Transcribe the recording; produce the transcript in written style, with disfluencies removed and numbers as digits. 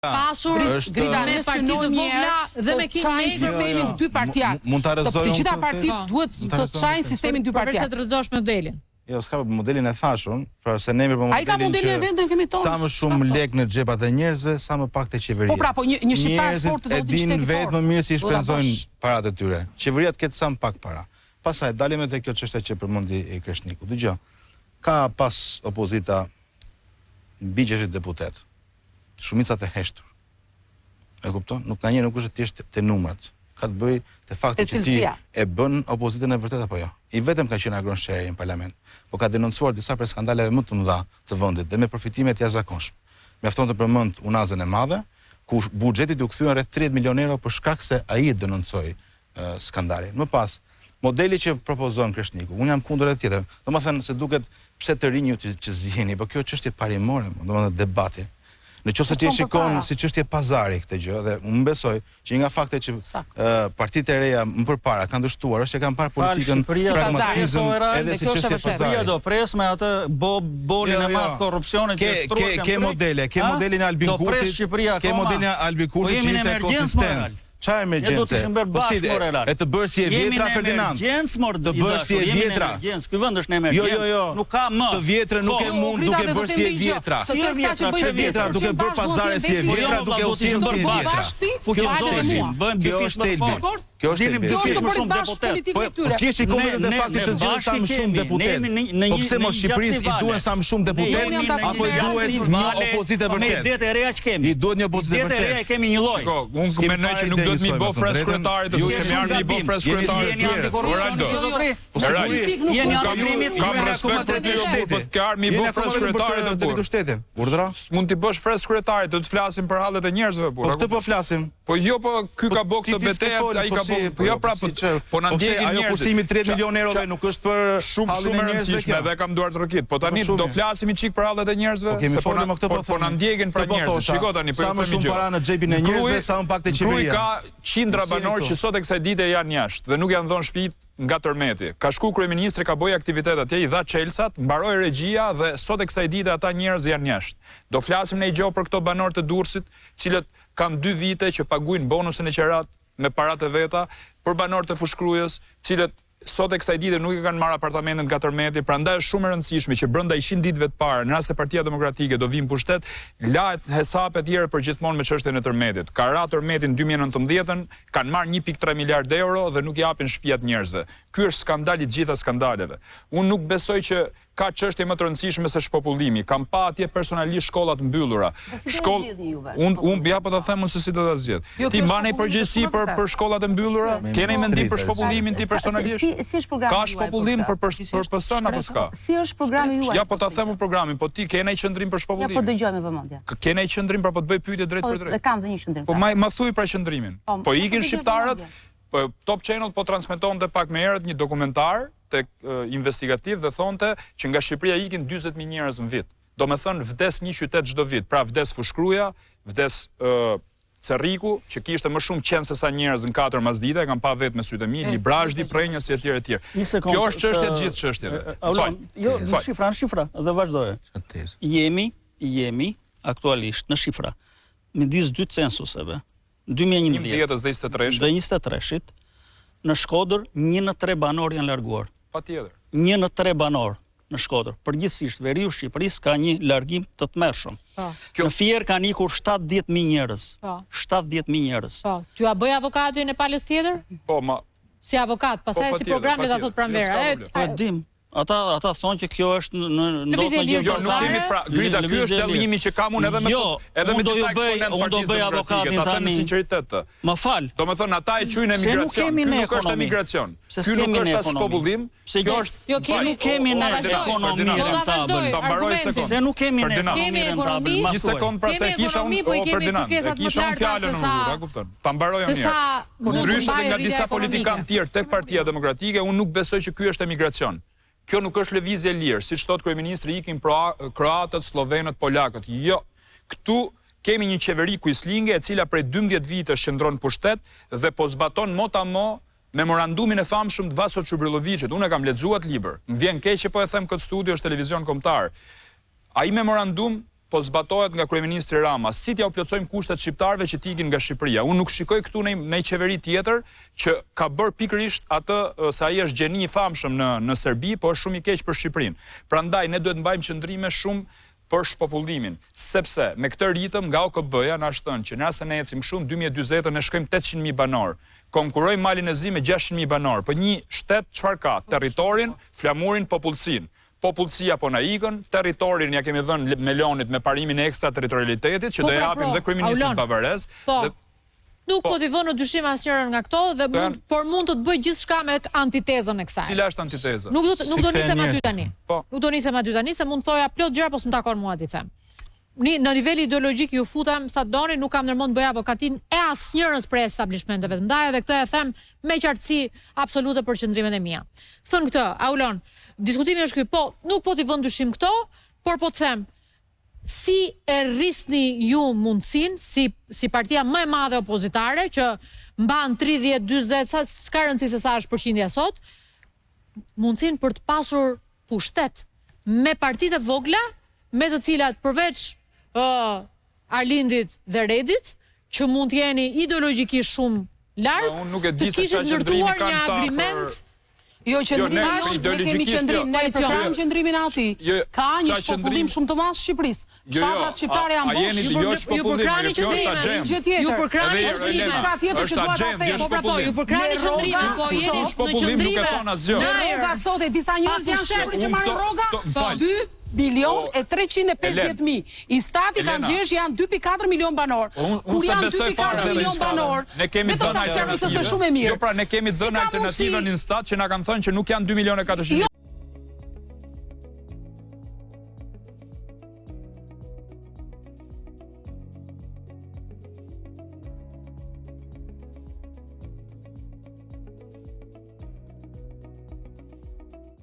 pasur grida me parti të vogla dhe me çajin sistemin dy partia. Mund ta rrezoj. Të gjitha partitë duhet të çajin sistemin dy partia. Përse të rrezosh modelin. Jo, s'ka modelin e thashun, pra se ne për modelin. Ai ka modelin e vendin kemi tonë. Sa më shumë lek në xhepat e njerëzve, sa më pak te qeveria. Po pra, po një shqiptar fort do të shteti fort. Vetë më mirë si i shpenzojnë paratë e tyre. Qeveria të ketë sa më pak para. Pastaj dalim edhe kjo çështje që përmendi e Kreshniku. Dgjoj. Ka pas opozita mbi 60 deputet. Shumicat e heshtur. E kupton? Nuk ka një nuk është thjesht te numrat. Ka të bëjë te fakti që ti e bën opozitën e vërtet apo jo. I vetëm ka qenë Agron Sheri në parlament, po ka denoncuar disa për skandaleve më të mëdha të vendit dhe me përfitime të jashtëzakonshme. Mjafton të përmend Unazën e Madhe, ku buxheti u kthyen rreth 30 milionë euro për shkak se ai denoncoi skandalin. Më pas, modeli që propozon Kreshniku, unë jam kundër e tjetër. Domethënë se duket pse të rinj që zgjeni, po kjo çështje parimore, domethënë debati. Në qoftë se ti shikon si çështje pazari këtë gjë dhe unë besoj që nga faktet që partitë e reja më përpara kanë dështuar është që kanë parë politikën pragmatizëm edhe si çështje pazari. Do pres me atë bolin e madh korrupsionit që shtrua. Ke modelin e Albin Kurtit, ke modelin e Albin Kurtit që ishte konsistent. Çfarë emergjencë? E të bërë si e vjetra Ferdinand. Të bërë si e vjetra. Ky vend është në emergjencë. Nuk ka më. Të vjetra nuk e mund duke bërë si e vjetra. Si e vjetra duke bërë pazare si e vjetra duke u sjellë si e vjetra. Fuqizojmë, bëjmë dy fish më fort. Kjo është dy fish më shumë deputet. Po ti shikon edhe fakti të zgjedhë sa më shumë deputet. Po pse mos Shqipërisë i duhen sa më shumë deputet apo i duhet një opozitë e vërtetë? Idetë e reja që kemi. I duhet një opozitë e vërtetë. Idetë e reja kemi një lloj. Unë mendoj që nuk duhet mi bë fresh kryetarit, ose kemi ardhur mi bë fresh kryetarit. Jeni antikorrupsioni zotëri. Jeni antikrimit. Kam respekt për ty, po të kar mi bë fresh kryetarit të shtetit. Urdhra? Mund t'i bësh fresh kryetarit, do të flasim për hallet e njerëzve burr. Po këtë po flasim. Po jo, po ky ka bë këtë betejë, ai ka bë. Po jo prapë. Po na ndjekin njerëzit. Ajo kushtimi 30 milionë euro nuk është për shumë e rëndësishme dhe kam duar të rrokit. Po tani do flasim çik për hallet e njerëzve, se po na ndjekin pra njerëzit. Shiko tani, po sa më shumë para në xhepin e njerëzve, sa më pak te qeveria. Ka qindra banor që sot e kësaj dite janë jashtë dhe nuk janë dhënë shtëpi nga tërmeti. Ka shku kryeministri, ka bëj aktivitet atje, i dha çelcat, mbaroi regjia dhe sot e kësaj dite ata njerëz janë jashtë. Do flasim ne gjë për këto banor të Durrësit, cilët kanë 2 vite që paguajnë bonusin e qerat me paratë veta, për banorët e Fushkrujës, cilët sot e kësaj dite nuk e kanë marrë apartamentet nga tërmeti, prandaj është shumë e rëndësishme që brenda 100 ditëve të parë, në rast se Partia Demokratike do vinë pushtet, lahet hesape të tjera për gjithmonë me çështjen e tërmetit. Ka ra tërmetin 2019-ën, kanë marrë 1.3 miliard euro dhe nuk japin shtëpiat njerëzve. Ky është skandali i gjitha skandaleve. Unë nuk besoj që ka çështje më të rëndësishme se shpopullimi. Kam pa atje personalisht shkollat mbyllura. Unë ja po ta them se si do ta zgjedh. Ti mbani përgjegjësi për shkollat e mbyllura? Keni mendim për shpopullimin ti personalisht? Si është programi? Ka shpopullim për person apo s'ka? Si është programi juaj? Ja po ta them programin, po ti ke ndaj qendrim për shpopullimin? Ja po dëgjoj me vëmendje. Ke ndaj qendrim për po të bëj pyetje drejt për drejt? Kam dhënë një qendrim. Po ma thuaj pra qendrimin. Po ikin shqiptarët. Top Channel po transmetonte pak më herët një dokumentar tek investigativ dhe thonte që nga Shqipëria ikin 40.000 njerëz në vit. Do me thënë vdes një qytet çdo vit. Pra vdes Fushkruja, vdes Cerriku, që kishte më shumë qenë se sa njerëz në 4 masdite, kam pa vetë me sytë e mi, Librazhdi, Prenjës e tjerë e tjerë. Kjo është çështje e gjithë çështjeve. Jo, në shifra dhe vazhdoje. Jemi aktualisht në shifra midis 2 censuseve. 2011 dhe 23-shit, në Shkodër 1 në 3 banor janë larguar. Patjetër. 1 në 3 banor në Shkodër. Përgjithsisht veriu Shqipërisë ka një largim të tmerrshëm. Në Fier kanë ikur 70.000 njerëz. 70.000 njerëz. Ty a bëj avokatin e palës tjetër? Po, ma. Si avokat, pastaj si program le ta thot pranvera. Po e dim. Ata thonë që kjo është në Jo, nuk kemi pra, Grida, ky është dallimi që kam unë edhe me disa eksponentë Partisë Demokratike, ta them me sinqeritet. Më fal. Domethënë ata e quajnë emigracion. Ky nuk është emigracion. Ky nuk është as shpopullim. Kjo është nuk kemi ne ekonomi rentabël. Ta mbaroj sekond. Se nuk kemi ne ekonomi rentabël. Një sekond pra se kisha unë Ferdinand. Kisha unë fjalën unë, a kupton? Ta mbaroj mirë. Ndryshe nga disa politikanë tjerë tek Partia Demokratike, unë nuk besoj që ky është emigracion. Kjo nuk është lëvizje lirë, siç thot kryeministri, ikin kroatët, slovenët, polakët. Jo. Këtu kemi një qeveri kujslinge e cila prej 12 vitesh qëndron pushtet dhe po zbaton motamo memorandumin e famshëm të Vaso Çubrilovicit. Unë e kam lexuar atë libër. Më vjen keq që po e them këtë studio, është televizion kombëtar. Ai memorandum po zbatohet nga kryeministri Rama. Si t'ja u plotësojmë kushtet shqiptarëve që t'ikin nga Shqipëria? Unë nuk shikoj këtu në qeveri tjetër që ka bërë pikërisht atë se ai është gjeni i famshëm në Serbi, po është shumë i keq për Shqipërinë. Prandaj ne duhet mbajmë qëndrime shumë për shpopullimin, sepse me këtë ritëm nga OKB-ja na thënë që nëse ne ecim shumë 2040 ne shkojmë 800.000 banor. Konkurrojmë Malin e Zi me 600.000 banor. Po një shtet çfarë ka? Territorin, flamurin, popullsinë. Popullsia po na ikën, territorin ja kemi dhënë Melonit me parimin e ekstraterritorialitetit që do japim dhe kryeministrit bavarez. Nuk po t'i vënë në dyshim asnjërin nga këto dhe por mund të bëj gjithçka me antitezën e kësaj. Cila është antiteza? Nuk do nisem aty tani. Nuk do nisem aty tani se mund thoja plot gjëra, po s'm takon mua t'i them. Në nivel ideologjik ju futem sa doni, nuk kam ndërmend bëj avokatin e asnjërës prej establishmenteve të mëdha dhe këtë e them me qartësi absolute për qëndrimet e mia. Thën këtë, Aulon, diskutimi është ky, po nuk po t'i vën dyshim këto, por po të them si e rrisni ju mundësin, si partia më e madhe opozitare, që mban 30-40, s'ka rëndësi se sa është përqindja sot, mundësin për të pasur pushtet me partitë e vogla, me të cilat përveç Arlindit dhe Redit, që mund t'jeni ideologjikisht shumë larg, të kishit ndërtuar një agriment. Jo, qëndrimi ne kemi qëndrim, ne program qëndrimin ati. Ka një shpopullim shumë të madh Shqipërisë. Fshatrat shqiptare janë bosh. Ju përkrani qëndrimin. Ju përkrani qëndrimin. Çka tjetër që dua ta them. Po, ju përkrani qëndrimin, po jeni në qëndrime. Në rroga sot e disa njerëz janë shqiptar që marrin rroga. 2 milion e 350.000. I stati kanë gjesh janë 2.4 milion banor. Kur janë 2.4 milion banor, ne kemi dhënë alternativë. Jo, pra ne kemi dhënë alternativën në stat që na kanë thënë që nuk janë 2 milionë e 400.000